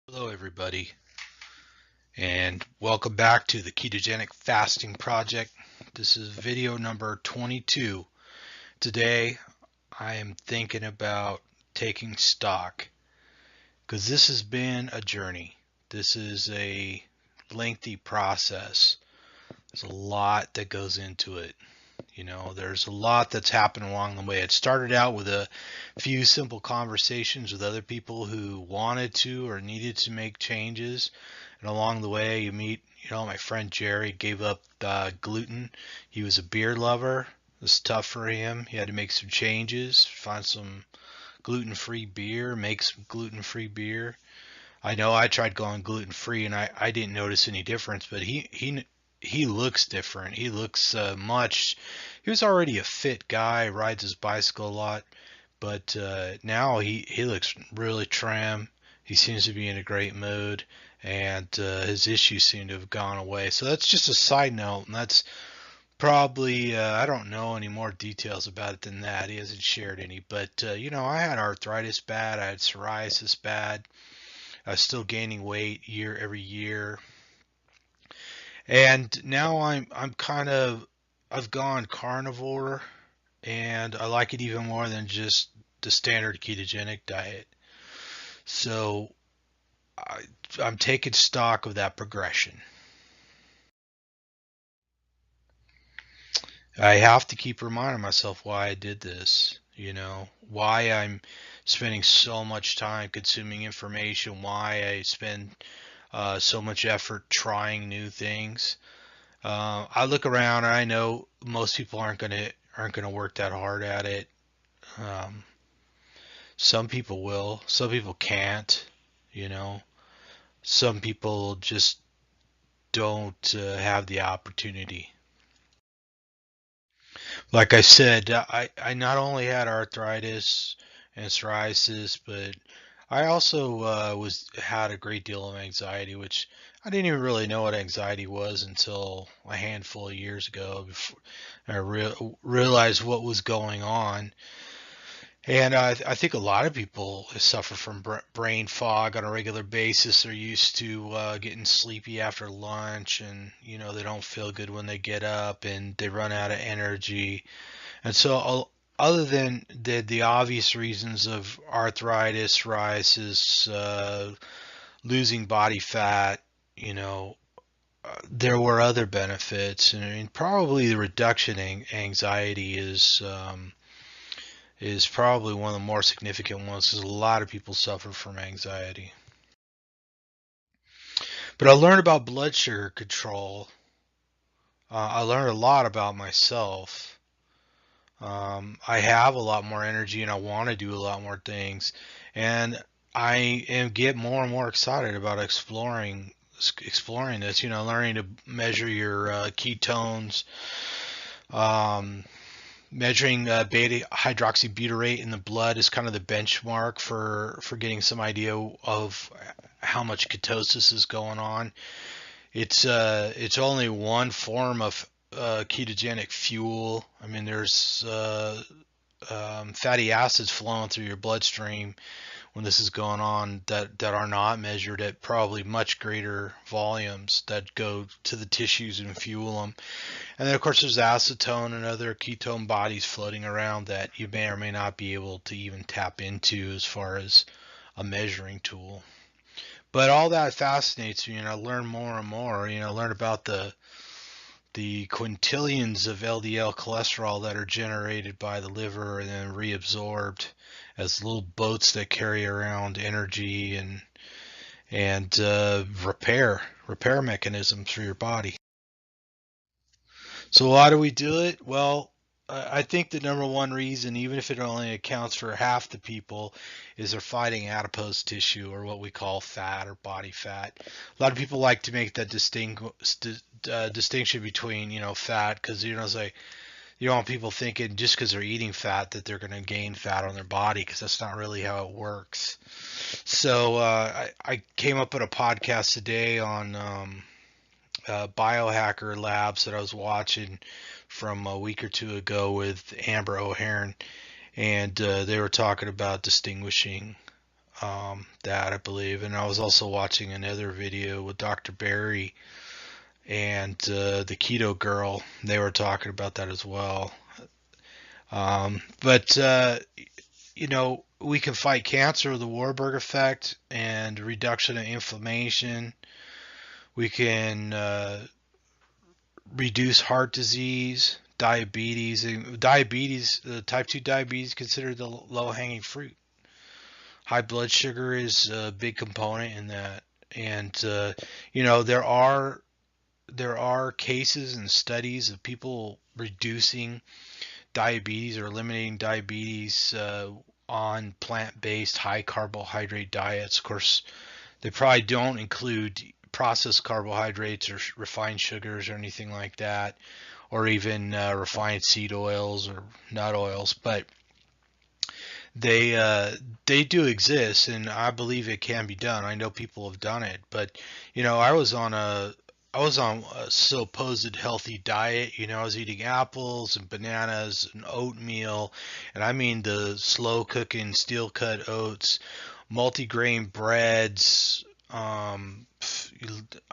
Hello, everybody, and welcome back to the Ketogenic Fasting Project. This is video number 22. Today, I am thinking about taking stock because this has been a journey. This is a lengthy process. There's a lot that goes into it. There's a lot that's happened along the way. It started out with a few simple conversations with other people who wanted to or needed to make changes. And along the way, you meet, my friend Jerry gave up gluten. He was a beer lover. It was tough for him. He had to make some changes, find some gluten-free beer, make some gluten-free beer. I know I tried going gluten-free and I didn't notice any difference, but he looks different. He looks he was already a fit guy, rides his bicycle a lot, but now he looks really trim. He seems to be in a great mood, and his issues seem to have gone away. So that's just a side note, and that's probably I don't know any more details about it than that. He hasn't shared any, but I had arthritis bad, I had psoriasis bad. I was still gaining weight every year, and now I'm kind of I've gone carnivore, and I like it even more than just the standard ketogenic diet. So I, I'm taking stock of that progression. I have to keep reminding myself why I did this, why I'm spending so much time consuming information, why I spend so much effort trying new things. I look around and I know most people aren't gonna work that hard at it. Um, some people will, some people can't. You know, some people just don't have the opportunity. Like I said, I not only had arthritis and psoriasis, but I also was had a great deal of anxiety, which I didn't even really know what anxiety was until a handful of years ago. Before I realized what was going on. And I think a lot of people suffer from brain fog on a regular basis. They're used to getting sleepy after lunch, and they don't feel good when they get up, and they run out of energy. And so, other than the obvious reasons of arthritis, psoriasis, losing body fat, you know, there were other benefits, and I mean, probably the reduction in anxiety is probably one of the more significant ones because a lot of people suffer from anxiety. But I learned about blood sugar control. I learned a lot about myself. I have a lot more energy and I want to do a lot more things. And I am get more and more excited about exploring this, learning to measure your ketones, um, measuring beta hydroxybutyrate in the blood is kind of the benchmark for getting some idea of how much ketosis is going on. It's only one form of ketogenic fuel. I mean, there's fatty acids flowing through your bloodstream when this is going on that are not measured at probably much greater volumes that go to the tissues and fuel them. And then, of course, there's acetone and other ketone bodies floating around that you may or may not be able to even tap into as far as a measuring tool. But all that fascinates me, and I learn more and more. Learn about the quintillions of LDL cholesterol that are generated by the liver and then reabsorbed as little boats that carry around energy and repair mechanisms for your body. So why do we do it? Well, I think the number one reason, even if it only accounts for half the people, is they're fighting adipose tissue or what we call fat or body fat. A lot of people like to make that distinction between, fat because, say, you don't want people thinking just because they're eating fat that they're going to gain fat on their body because that's not really how it works. So I came up with a podcast today on biohacker labs that I was watching from a week or two ago with Amber O'Hearn, and they were talking about distinguishing that, I believe. And I was also watching another video with Dr. Barry and the Keto Girl. They were talking about that as well. But we can fight cancer with the Warburg effect and reduction of inflammation. We can reduce heart disease, diabetes. Diabetes, type 2 diabetes, considered the low-hanging fruit. High blood sugar is a big component in that. And, there are cases and studies of people reducing diabetes or eliminating diabetes on plant-based high carbohydrate diets. Of course, they probably don't include processed carbohydrates or refined sugars or anything like that, or even refined seed oils or nut oils, but they do exist, and I believe it can be done. I know people have done it, but I was on a supposed healthy diet. I was eating apples and bananas and oatmeal, and I mean the slow cooking steel cut oats, multigrain breads. I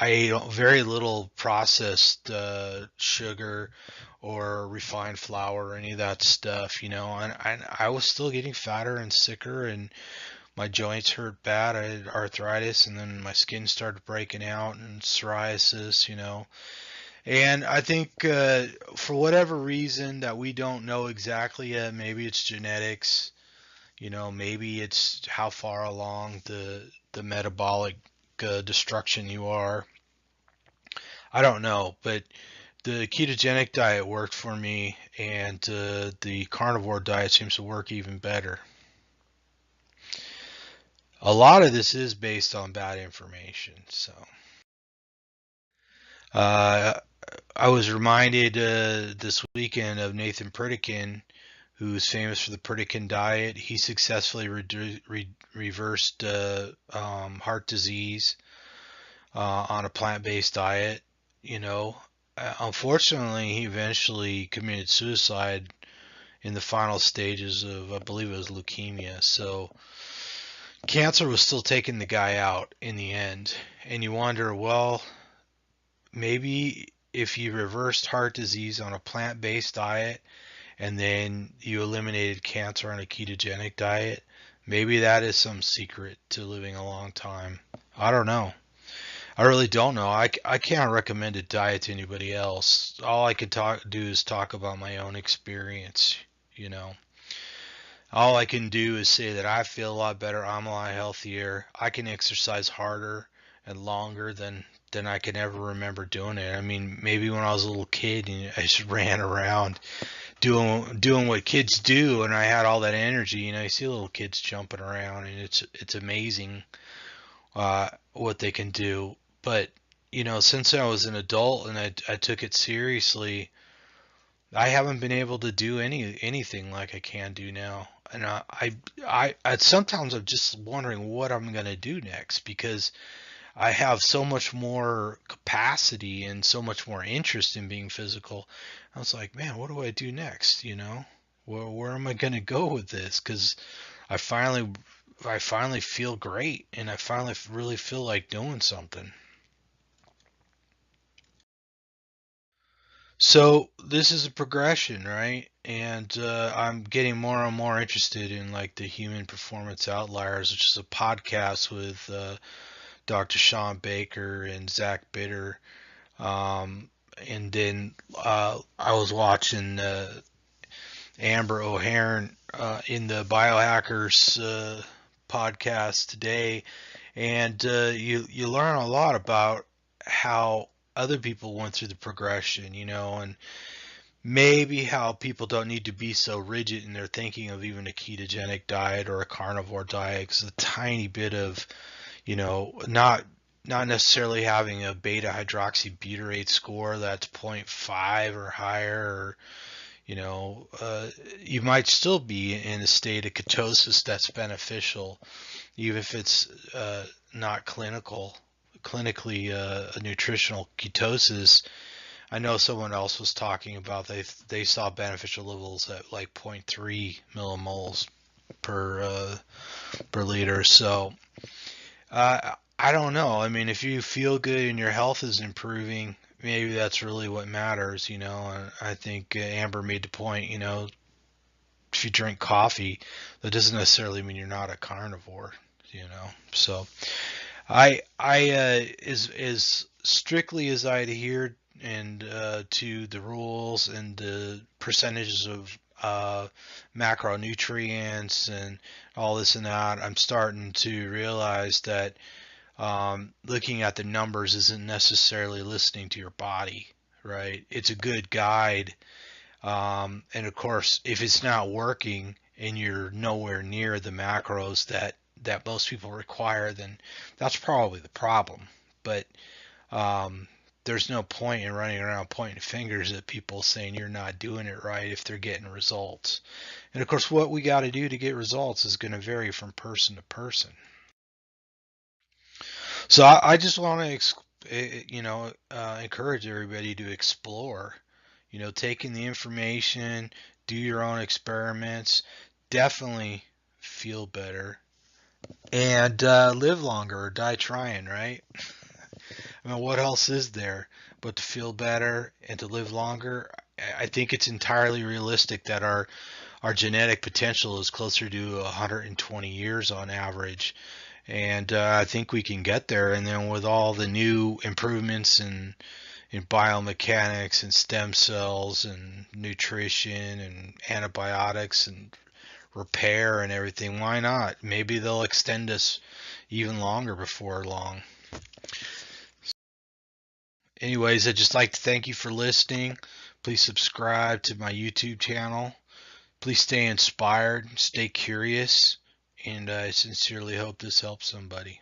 ate very little processed sugar or refined flour or any of that stuff, and I was still getting fatter and sicker, and my joints hurt bad. I had arthritis, and then my skin started breaking out and psoriasis. And I think for whatever reason that we don't know exactly yet, maybe it's genetics, maybe it's how far along the metabolic destruction you are. I don't know, but the ketogenic diet worked for me, and the carnivore diet seems to work even better. A lot of this is based on bad information. So uh, I was reminded this weekend of Nathan Pritikin, who's famous for the Pritikin diet. He successfully reversed heart disease on a plant-based diet. Unfortunately, he eventually committed suicide in the final stages of, I believe it was leukemia. So cancer was still taking the guy out in the end. And you wonder, well, maybe if you reversed heart disease on a plant-based diet and then you eliminated cancer on a ketogenic diet, maybe that is some secret to living a long time. I don't know. I really don't know. I can't recommend a diet to anybody else. All I can do is talk about my own experience, you know. All I can do is say that I feel a lot better. I'm a lot healthier. I can exercise harder and longer than I can ever remember doing it. I mean, maybe when I was a little kid and I just ran around doing what kids do, and I had all that energy. You see little kids jumping around, and it's amazing what they can do. But since I was an adult and I took it seriously, I haven't been able to do anything like I can do now. And I sometimes I'm just wondering what I'm gonna do next, because I have so much more capacity and so much more interest in being physical. I was like, man, what do I do next? Where am I gonna go with this? Because I finally I finally feel great, and I finally really feel like doing something. So this is a progression, right? And I'm getting more and more interested in like the Human Performance Outliers, which is a podcast with Dr. Sean Baker and Zach Bitter. Um, and then I was watching Amber O'Hearn in the Biohackers podcast today, and you learn a lot about how other people went through the progression, and maybe how people don't need to be so rigid in their thinking of even a ketogenic diet or a carnivore diet, because a tiny bit of, not necessarily having a beta hydroxybutyrate score that's zero point 0.5 or higher, or you might still be in a state of ketosis that's beneficial, even if it's not clinically a nutritional ketosis. I know someone else was talking about they saw beneficial levels at like zero point 0.3 millimoles. per liter. So I don't know. I mean, if you feel good and your health is improving, maybe that's really what matters, you know. And I think Amber made the point, you know, if you drink coffee, that doesn't necessarily mean you're not a carnivore, you know. So as strictly as I adhered and to the rules and the percentages of macronutrients and all this and that, I'm starting to realize that looking at the numbers isn't necessarily listening to your body, right? It's a good guide. And of course, if it's not working and you're nowhere near the macros that most people require, then that's probably the problem. But there's no point in running around pointing fingers at people saying you're not doing it right if they're getting results. And of course, what we got to do to get results is going to vary from person to person. So I just want to, encourage everybody to explore. You know, taking the information, do your own experiments, definitely feel better, and live longer or die trying, right? I mean, what else is there but to feel better and to live longer? I think it's entirely realistic that our genetic potential is closer to 120 years on average. And I think we can get there. And then with all the new improvements in biomechanics and stem cells and nutrition and antibiotics and repair and everything, why not? Maybe they'll extend us even longer before long. Anyways, I'd just like to thank you for listening. Please subscribe to my YouTube channel. Please stay inspired, stay curious, and I sincerely hope this helps somebody.